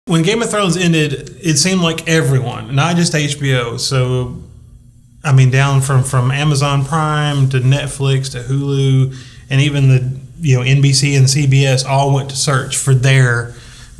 When Game of Thrones ended, it seemed like everyone, not just HBO, so I mean down from Amazon Prime to Netflix to Hulu, and even the NBC and CBS all went to search for their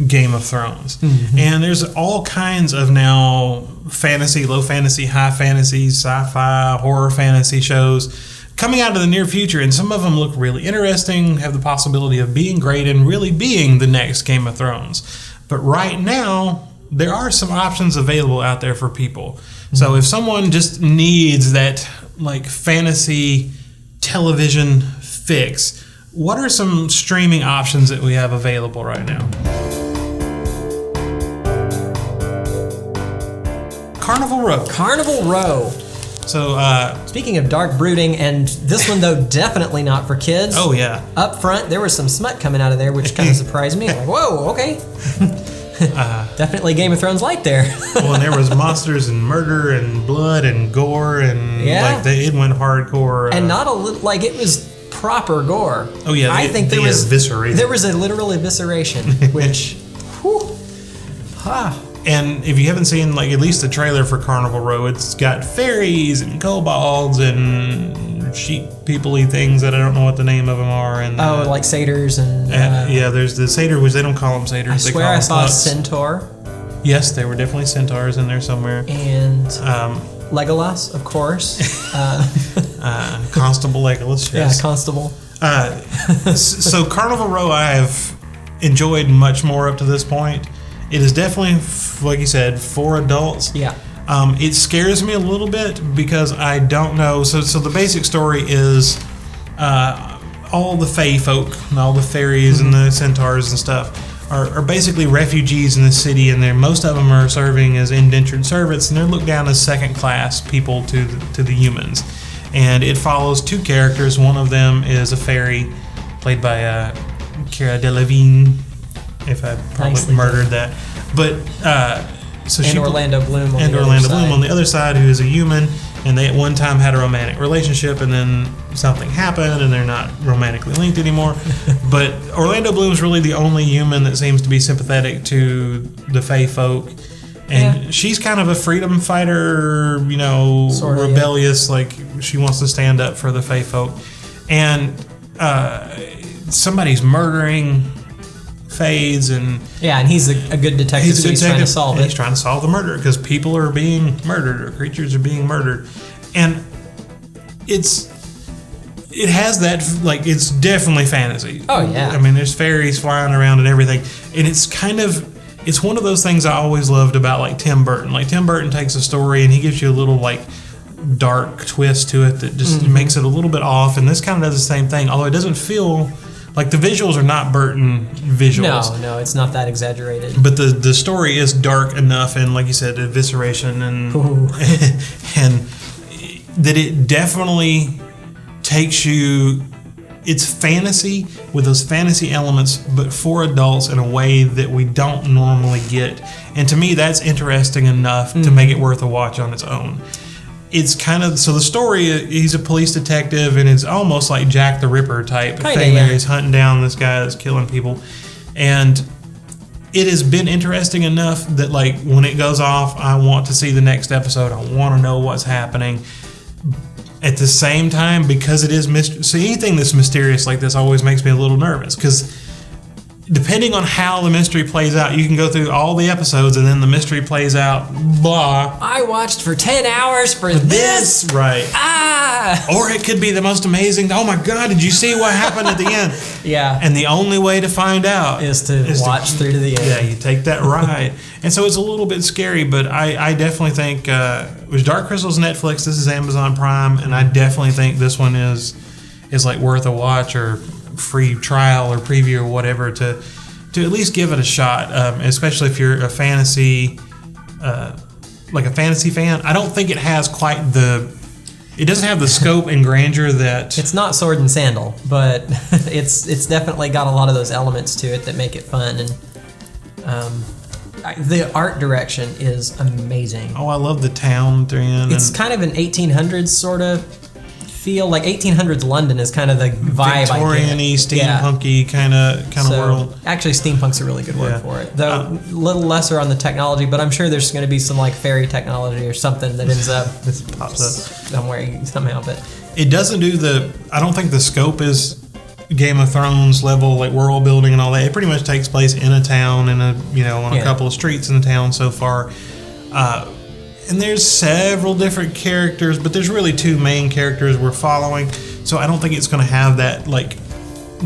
Game of Thrones. Mm-hmm. And there's all kinds of now fantasy, low fantasy, high fantasy, sci-fi, horror fantasy shows coming out of the near future, and some of them look really interesting, have the possibility of being great and really being the next Game of Thrones. But right now, there are some options available out there for people. Mm-hmm. So if someone just needs that like fantasy television fix, what are some streaming options that we have available right now? Carnival Row. Carnival Row. So, speaking of dark brooding, and this one though definitely not for kids. Oh yeah. Up front, there was some smut coming out of there, which kind of surprised me. Like, whoa, okay. Definitely Game of Thrones light there. Well, and there was monsters and murder and blood and gore and it went hardcore. And not a little, like it was proper gore. Oh yeah, I think there was a literal evisceration, which, whew, And if you haven't seen like at least the trailer for Carnival Row, it's got fairies and kobolds and sheep people-y things that I don't know what the name of them are. And like satyrs and there's the satyr, which they don't call them satyrs. I swear I saw a centaur. Yes, there were definitely centaurs in there somewhere. And Legolas, of course. Constable Legolas. Yes. Yeah, Constable. So Carnival Row, I have enjoyed much more up to this point. It is definitely, like you said, for adults. Yeah. It scares me a little bit because I don't know. So the basic story is all the fae folk and all the fairies and the centaurs and stuff are basically refugees in the city, and most of them are serving as indentured servants, and they're looked down as second-class people to the humans. And it follows two characters. One of them is a fairy played by Cara Delevingne. If I probably murdered that, but Orlando Bloom on the other side, who is a human, and they at one time had a romantic relationship, and then something happened, and they're not romantically linked anymore. But Orlando Bloom's really the only human that seems to be sympathetic to the fae folk, and she's kind of a freedom fighter, sort of rebellious, like she wants to stand up for the fae folk, and somebody's murdering Fays and he's a good detective. He's trying to solve it. He's trying to solve the murder because people are being murdered or creatures are being murdered, and it has that it's definitely fantasy. Oh yeah. I mean, there's fairies flying around and everything, and it's one of those things I always loved about like Tim Burton. Like Tim Burton takes a story and he gives you a little like dark twist to it that just makes it a little bit off, and this kind of does the same thing, although it doesn't feel. Like the visuals are not Burton visuals. No, it's not that exaggerated. But the story is dark enough, and like you said, evisceration and and that it definitely takes you. It's fantasy with those fantasy elements, but for adults in a way that we don't normally get. And to me, that's interesting enough to make it worth a watch on its own. It's kind of, so the story, he's a police detective, and it's almost like Jack the Ripper type thing. Yeah. He's hunting down this guy that's killing people. And it has been interesting enough that like when it goes off, I want to see the next episode. I want to know what's happening. At the same time, because it is so anything that's mysterious like this always makes me a little nervous, because depending on how the mystery plays out, you can go through all the episodes and then the mystery plays out, blah. I watched for 10 hours for this. Right. Or it could be the most amazing, oh my God, did you see what happened at the end? Yeah. And the only way to find out is to watch through to the end. Yeah, you take that ride. And so it's a little bit scary, but I definitely think, it was Dark Crystal's Netflix, this is Amazon Prime, and I definitely think this one is like worth a watch or free trial or preview or whatever to at least give it a shot, especially if you're a fantasy fan. I don't think it has quite it doesn't have the scope and grandeur that it's not sword and sandal, but it's definitely got a lot of those elements to it that make it fun, and the art direction is amazing. Oh, I love the town they're in. It's kind of an 1800s sort of feel like 1800s London is kind of the vibe. Victorian-y, steampunky kind of world. Actually, steampunk's a really good word for it. Though a little lesser on the technology, but I'm sure there's going to be some like fairy technology or something that ends up this pops up somewhere somehow. But it doesn't do I don't think the scope is Game of Thrones level, like world building and all that. It pretty much takes place in a town and on a couple of streets in the town so far. And there's several different characters, but there's really two main characters we're following. So I don't think it's going to have that like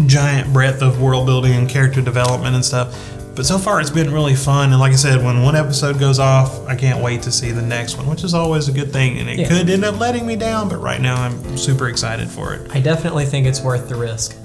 giant breadth of world building and character development and stuff. But so far it's been really fun. And like I said, when one episode goes off, I can't wait to see the next one, which is always a good thing. And it could end up letting me down, but right now I'm super excited for it. I definitely think it's worth the risk.